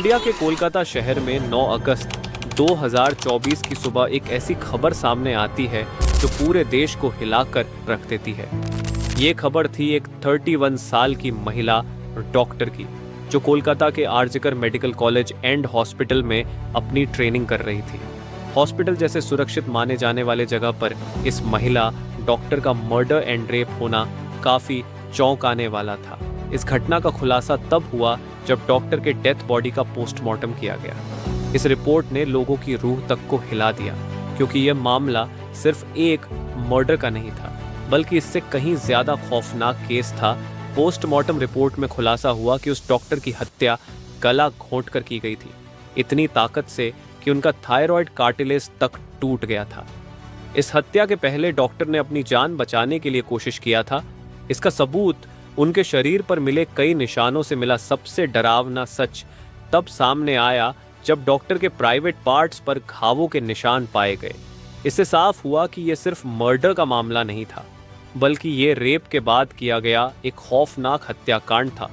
India के कोलकाता शहर में 9 अगस्त 2024 की सुबह एक ऐसी खबर सामने आती है जो पूरे देश को हिलाकर रख देती है। ये खबर थी एक 31 साल की महिला डॉक्टर की, जो कोलकाता के आरजिकर मेडिकल कॉलेज एंड हॉस्पिटल में अपनी ट्रेनिंग कर रही थी। हॉस्पिटल जैसे सुरक्षित माने जाने वाले जगह पर इस महिला डॉक्टर का मर्डर एंड रेप होना काफी चौंकाने वाला था। इस घटना का खुलासा तब हुआ जब डॉक्टर के डेथ बॉडी का पोस्टमार्टम किया गया। इस रिपोर्ट ने लोगों की रूह तक को हिला दिया, क्योंकि यह मामला सिर्फ एक मर्डर का नहीं था, बल्कि इससे कहीं ज्यादा खौफनाक केस था। पोस्टमार्टम रिपोर्ट में खुलासा हुआ कि उस डॉक्टर की हत्या गला घोंटकर की गई थी, इतनी ताकत से कि उनका थायराइड कार्टिलेज तक टूट गया था। इस हत्या के पहले डॉक्टर ने अपनी जान बचाने के लिए कोशिश किया था। इसका सबूत उनके शरीर पर मिले कई निशानों से मिला। सबसे डरावना सच तब सामने आया जब डॉक्टर के प्राइवेट पार्ट्स पर घावों के निशान पाए गए। इससे साफ हुआ कि यह सिर्फ मर्डर का मामला नहीं था, बल्कि ये रेप के बाद किया गया एक खौफनाक हत्याकांड था।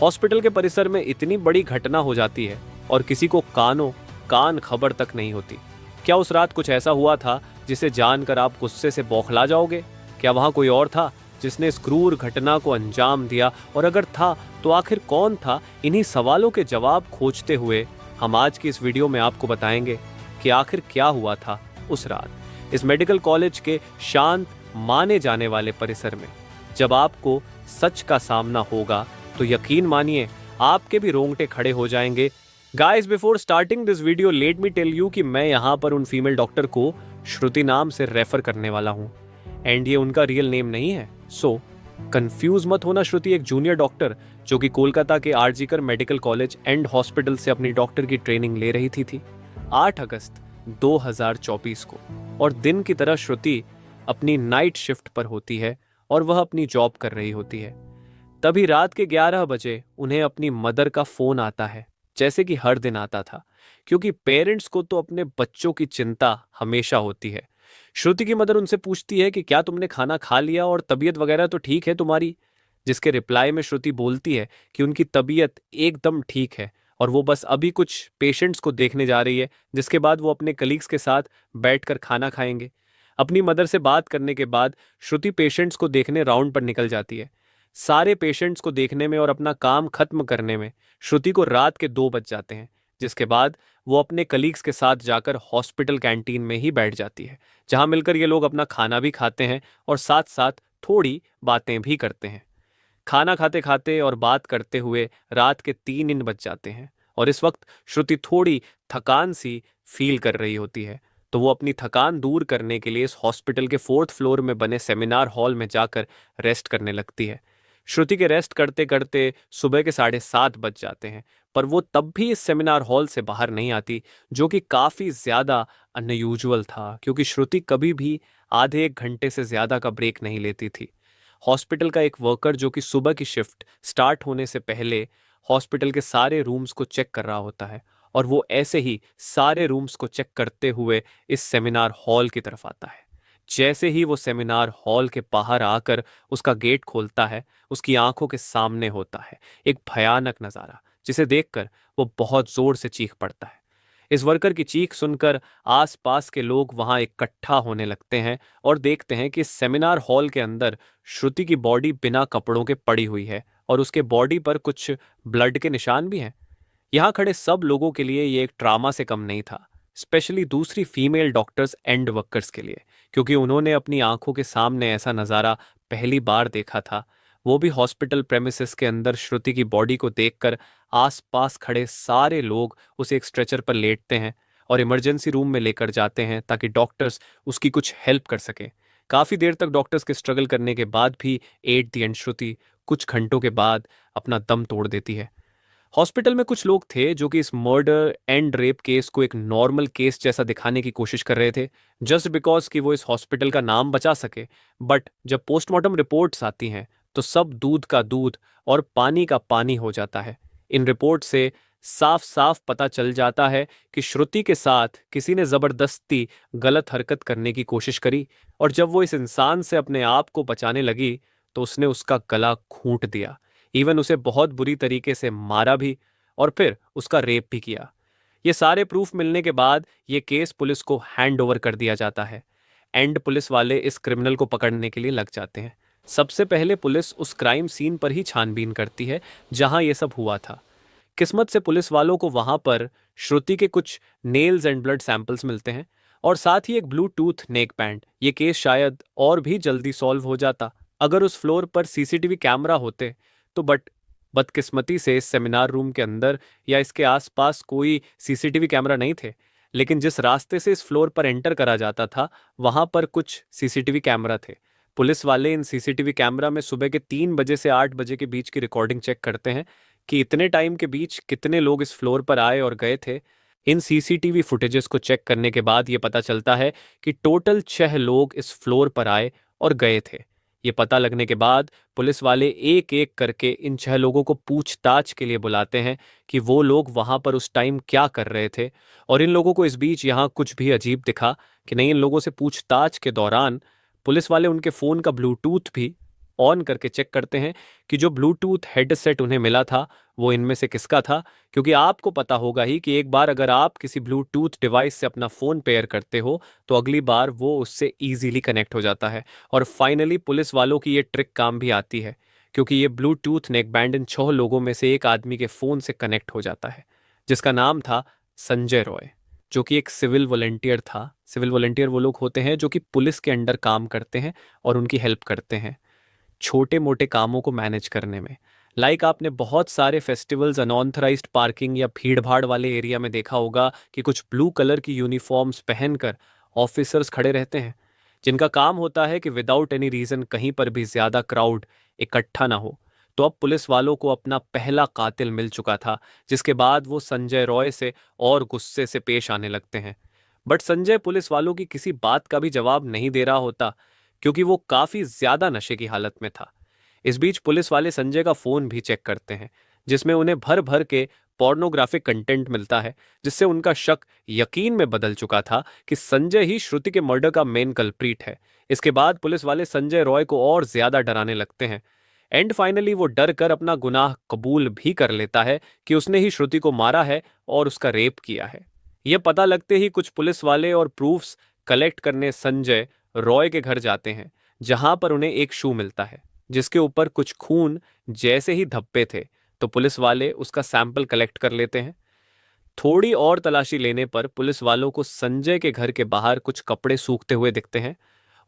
हॉस्पिटल के परिसर में इतनी बड़ी घटना हो जाती है और किसी को कान खबर तक नहीं होती। क्या उस रात कुछ ऐसा हुआ था जिसे जानकर आप गुस्से से बौखला जाओगे? क्या वहां कोई और था जिसने इस क्रूर घटना को अंजाम दिया? और अगर था तो आखिर कौन था? इन्हीं सवालों के जवाब खोजते हुए हम आज की इस वीडियो में आपको बताएंगे कि आखिर क्या हुआ था उस रात इस मेडिकल कॉलेज के शांत माने जाने वाले परिसर में। जब आपको सच का सामना होगा तो यकीन मानिए आपके भी रोंगटे खड़े हो जाएंगे। Guys, before starting this video let me tell you कि मैं यहाँ पर उन फीमेल डॉक्टर को श्रुति नाम से रेफर करने वाला हूँ, एंड ये उनका रियल नेम नहीं है। सो कंफ्यूज मत होना। श्रुति एक जूनियर डॉक्टर जो कि कोलकाता के आरजिकर मेडिकल कॉलेज एंड हॉस्पिटल से अपनी डॉक्टर की ट्रेनिंग ले रही थी 8 अगस्त 2024 को। और दिन की तरह श्रुति अपनी नाइट शिफ्ट पर होती है और वह अपनी जॉब कर रही होती है। तभी रात के 11 बजे उन्हें अपनी मदर का फोन आता है, जैसे कि हर दिन आता था, क्योंकि पेरेंट्स को तो अपने बच्चों की चिंता हमेशा होती है। श्रुति की मदर उनसे पूछती है कि क्या तुमने खाना खा लिया और तबीयत वगैरह तो ठीक है तुम्हारी? जिसके रिप्लाई में श्रुति बोलती है कि उनकी तबीयत एकदम ठीक है और वो बस अभी कुछ पेशेंट्स को देखने जा रही है, जिसके बाद वो अपने कलीग्स के साथ बैठकर खाना खाएंगे। अपनी मदर से बात करने के बाद श्रुति पेशेंट्स को देखने राउंड पर निकल जाती है। सारे पेशेंट्स को देखने में और अपना काम खत्म करने में श्रुति को रात के 2 बज जाते हैं, जिसके बाद वो अपने कलीग्स के साथ जाकर हॉस्पिटल कैंटीन में ही बैठ जाती है, जहां मिलकर ये लोग अपना खाना भी खाते हैं और साथ साथ थोड़ी बातें भी करते हैं। खाना खाते खाते और बात करते हुए रात के 3 बज जाते हैं और इस वक्त श्रुति थोड़ी थकान सी फील कर रही होती है, तो वो अपनी थकान दूर करने के लिए इस हॉस्पिटल के 4th फ्लोर में बने सेमिनार हॉल में जाकर रेस्ट करने लगती है। श्रुति के रेस्ट करते करते सुबह के 7:30 बज जाते हैं, पर वो तब भी इस सेमिनार हॉल से बाहर नहीं आती, जो कि काफ़ी ज़्यादा अनयूजुअल था, क्योंकि श्रुति कभी भी आधे 1 घंटे से ज़्यादा का ब्रेक नहीं लेती थी। हॉस्पिटल का एक वर्कर जो कि सुबह की शिफ्ट स्टार्ट होने से पहले हॉस्पिटल के सारे रूम्स को चेक कर रहा होता है, और वो ऐसे ही सारे रूम्स को चेक करते हुए इस सेमिनार हॉल की तरफ आता है। जैसे ही वो सेमिनार हॉल के बाहर आकर उसका गेट खोलता है, उसकी आंखों के सामने होता है एक भयानक नज़ारा, जिसे देखकर वो बहुत जोर से चीख पड़ता है। इस वर्कर की चीख सुनकर आसपास के लोग वहां इकट्ठा होने लगते हैं और देखते हैं कि इस सेमिनार हॉल के अंदर श्रुति की बॉडी बिना कपड़ों के पड़ी हुई है और उसके बॉडी पर कुछ ब्लड के निशान भी हैं। यहाँ खड़े सब लोगों के लिए ये एक ट्रामा से कम नहीं था, स्पेशली दूसरी फीमेल डॉक्टर्स एंड वर्कर्स के लिए, क्योंकि उन्होंने अपनी आंखों के सामने ऐसा नज़ारा पहली बार देखा था। वो भी हॉस्पिटल प्रेमिसेस के अंदर श्रुति की बॉडी को देखकर आसपास खड़े सारे लोग उसे एक स्ट्रेचर पर लेटते हैं और इमरजेंसी रूम में लेकर जाते हैं ताकि डॉक्टर्स उसकी कुछ हेल्प कर सकें। काफ़ी देर तक डॉक्टर्स के स्ट्रगल करने के बाद भी एट द एंड श्रुति कुछ घंटों के बाद अपना दम तोड़ देती है। हॉस्पिटल में कुछ लोग थे जो कि इस मर्डर एंड रेप केस को एक नॉर्मल केस जैसा दिखाने की कोशिश कर रहे थे, जस्ट बिकॉज कि वो इस हॉस्पिटल का नाम बचा सके। बट जब पोस्टमार्टम रिपोर्ट्स आती हैं तो सब दूध का दूध और पानी का पानी हो जाता है। इन रिपोर्ट से साफ साफ पता चल जाता है कि श्रुति के साथ किसी ने जबरदस्ती गलत हरकत करने की कोशिश करी, और जब वो इस इंसान से अपने आप को बचाने लगी तो उसने उसका गला घूंट दिया, इवन उसे बहुत बुरी तरीके से मारा भी। और फिर उसका रेप भी किया। ये सारे प्रूफ मिलने के बाद ये केस पुलिस को हैंड ओवर कर दिया जाता है एंड पुलिस वाले इस क्रिमिनल को पकड़ने के लिए लग जाते हैं। सबसे पहले पुलिस उस क्राइम सीन पर ही छानबीन करती है जहां ये सब हुआ था। किस्मत से पुलिस वालों को वहां पर श्रुति के कुछ नेल्स एंड ब्लड सैंपल्स मिलते हैं और साथ ही एक ब्लूटूथ नेक बैंड। ये केस शायद और भी जल्दी सॉल्व हो जाता अगर उस फ्लोर पर सीसीटीवी कैमरा होते तो। बट बदकिस्मती से इस सेमिनार रूम के अंदर या इसके आसपास कोई सीसीटीवी कैमरा नहीं थे। लेकिन जिस रास्ते से इस फ्लोर पर एंटर करा जाता था वहां पर कुछ सीसीटीवी कैमरा थे। पुलिस वाले इन सीसीटीवी कैमरा में सुबह के 3 बजे से 8 बजे के बीच की रिकॉर्डिंग चेक करते हैं कि इतने टाइम के बीच कितने लोग इस फ्लोर पर आए और गए थे। इन सीसीटीवी फुटेजेस को चेक करने के बाद ये पता चलता है कि टोटल 6 लोग इस फ्लोर पर आए और गए थे। ये पता लगने के बाद पुलिस वाले एक एक करके इन 6 लोगों को पूछताछ के लिए बुलाते हैं कि वो लोग वहां पर उस टाइम क्या कर रहे थे। और इन लोगों को इस बीच यहाँ कुछ भी अजीब दिखा कि नहीं, इन लोगों से पूछताछ के दौरान पुलिस वाले उनके फ़ोन का ब्लूटूथ भी ऑन करके चेक करते हैं कि जो ब्लूटूथ हेडसेट उन्हें मिला था वो इनमें से किसका था। क्योंकि आपको पता होगा ही कि एक बार अगर आप किसी ब्लूटूथ डिवाइस से अपना फ़ोन पेयर करते हो तो अगली बार वो उससे ईजीली कनेक्ट हो जाता है। और फाइनली पुलिस वालों की ये ट्रिक काम भी आती है क्योंकि ये ब्लूटूथ नेक बैंड इन 6 लोगों में से एक आदमी के फ़ोन से कनेक्ट हो जाता है जिसका नाम था संजय रॉय, जो कि एक सिविल वॉलंटियर था। सिविल वॉलंटियर वो लोग होते हैं जो कि पुलिस के अंडर काम करते हैं और उनकी हेल्प करते हैं छोटे मोटे कामों को मैनेज करने में। लाइक आपने बहुत सारे फेस्टिवल्स अनऑथराइज्ड पार्किंग या भीड़ भाड़ वाले एरिया में देखा होगा कि कुछ ब्लू कलर की यूनिफॉर्म्स पहनकर ऑफिसर्स खड़े रहते हैं जिनका काम होता है कि विदाउट एनी रीजन कहीं पर भी ज्यादा क्राउड इकट्ठा ना हो। तो अब पुलिस वालों को अपना पहला कातिल मिल चुका था जिसके बाद वो संजय रॉय से और गुस्से से पेश आने लगते हैं। बट संजय पुलिस वालों की किसी बात का भी जवाब नहीं दे रहा होता क्योंकि वो काफी ज्यादा नशे की हालत में था। इस बीच पुलिस वाले संजय का फोन भी चेक करते हैं जिसमें उन्हें भर भर के पोर्नोग्राफिक कंटेंट मिलता है जिससे उनका शक यकीन में बदल चुका था कि संजय ही श्रुति के मर्डर का मेन कल्प्रीट है। इसके बाद पुलिस वाले संजय रॉय को और ज्यादा डराने लगते हैं एंड फाइनली वो डर कर अपना गुनाह कबूल भी कर लेता है कि उसने ही श्रुति को मारा है और उसका रेप किया है। यह पता लगते ही कुछ पुलिस वाले और प्रूफ्स कलेक्ट करने संजय रॉय के घर जाते हैं जहां पर उन्हें एक शू मिलता है जिसके ऊपर कुछ खून जैसे ही धब्बे थे। तो पुलिस वाले उसका सैंपल कलेक्ट कर लेते हैं। थोड़ी और तलाशी लेने पर पुलिस वालों को संजय के घर के बाहर कुछ कपड़े सूखते हुए दिखते हैं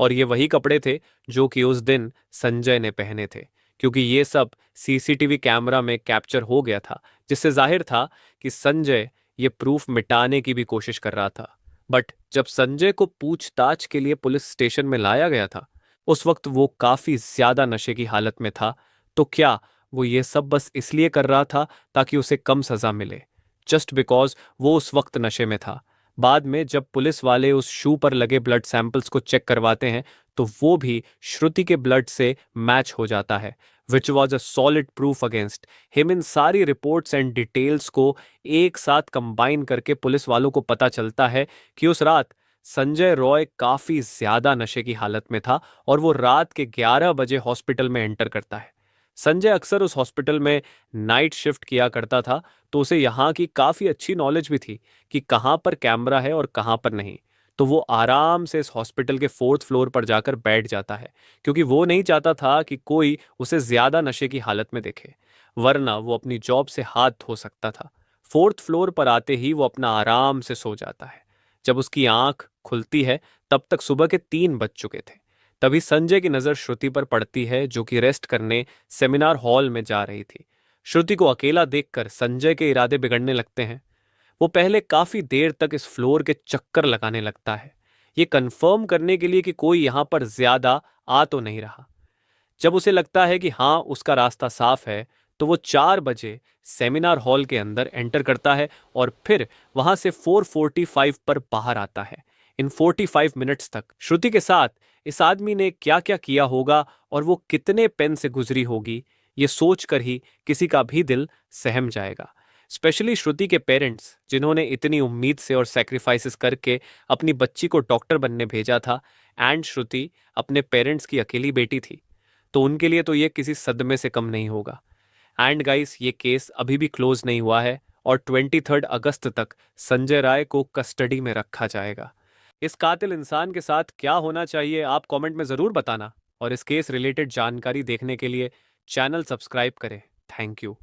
और ये वही कपड़े थे जो कि उस दिन संजय ने पहने थे क्योंकि ये सब सीसीटीवी कैमरा में कैप्चर हो गया था जिससे जाहिर था कि संजय ये प्रूफ मिटाने की भी कोशिश कर रहा था। बट जब संजय को पूछताछ के लिए पुलिस स्टेशन में लाया गया था उस वक्त वो काफी ज्यादा नशे की हालत में था। तो क्या वो ये सब बस इसलिए कर रहा था ताकि उसे कम सजा मिले, जस्ट बिकॉज वो उस वक्त नशे में था। बाद में जब पुलिस वाले उस शू पर लगे ब्लड सैंपल्स को चेक करवाते हैं तो वो भी श्रुति के ब्लड से मैच हो जाता है which was a solid proof against him. इन सारी रिपोर्ट्स एंड डिटेल्स को एक साथ कंबाइन करके पुलिस वालों को पता चलता है कि उस रात संजय रॉय काफी ज्यादा नशे की हालत में था और वो रात के 11 बजे हॉस्पिटल में एंटर करता है। संजय अक्सर उस हॉस्पिटल में नाइट शिफ्ट किया करता था तो उसे यहाँ की काफी अच्छी नॉलेज भी थी कि कहाँ पर कैमरा है और कहाँ पर नहीं। तो वो आराम से इस हॉस्पिटल के 4th फ्लोर पर जाकर बैठ जाता है क्योंकि वो नहीं चाहता था कि कोई उसे ज्यादा नशे की हालत में देखे, वरना वो अपनी जॉब से हाथ धो सकता था। 4th फ्लोर पर आते ही वो अपना आराम से सो जाता है। जब उसकी आंख खुलती है तब तक सुबह के 3 बज चुके थे। तभी संजय की नजर श्रुति पर पड़ती है जो कि रेस्ट करने सेमिनार हॉल में जा रही थी। श्रुति को अकेला देखकर संजय के इरादे बिगड़ने लगते हैं। वो पहले काफी देर तक इस फ्लोर के चक्कर लगाने लगता है ये कंफर्म करने के लिए कि कोई यहां पर ज्यादा आ तो नहीं रहा। जब उसे लगता है कि हाँ उसका रास्ता साफ है तो वो 4 बजे सेमिनार हॉल के अंदर एंटर करता है और फिर वहां से 4:45 पर बाहर आता है। इन 45 मिनट्स तक श्रुति के साथ इस आदमी ने क्या क्या किया होगा और वो कितने पेन से गुजरी होगी ये सोचकर ही किसी का भी दिल सहम जाएगा। स्पेशली श्रुति के पेरेंट्स जिन्होंने इतनी उम्मीद से और सेक्रीफाइसेस करके अपनी बच्ची को डॉक्टर बनने भेजा था एंड श्रुति अपने पेरेंट्स की अकेली बेटी थी तो उनके लिए तो ये किसी सदमे से कम नहीं होगा। एंड गाइस, ये केस अभी भी क्लोज नहीं हुआ है और 23 अगस्त तक संजय राय को कस्टडी में रखा जाएगा। इस कातिल इंसान के साथ क्या होना चाहिए आप कमेंट में ज़रूर बताना, और इस केस रिलेटेड जानकारी देखने के लिए चैनल सब्सक्राइब करें। Thank you.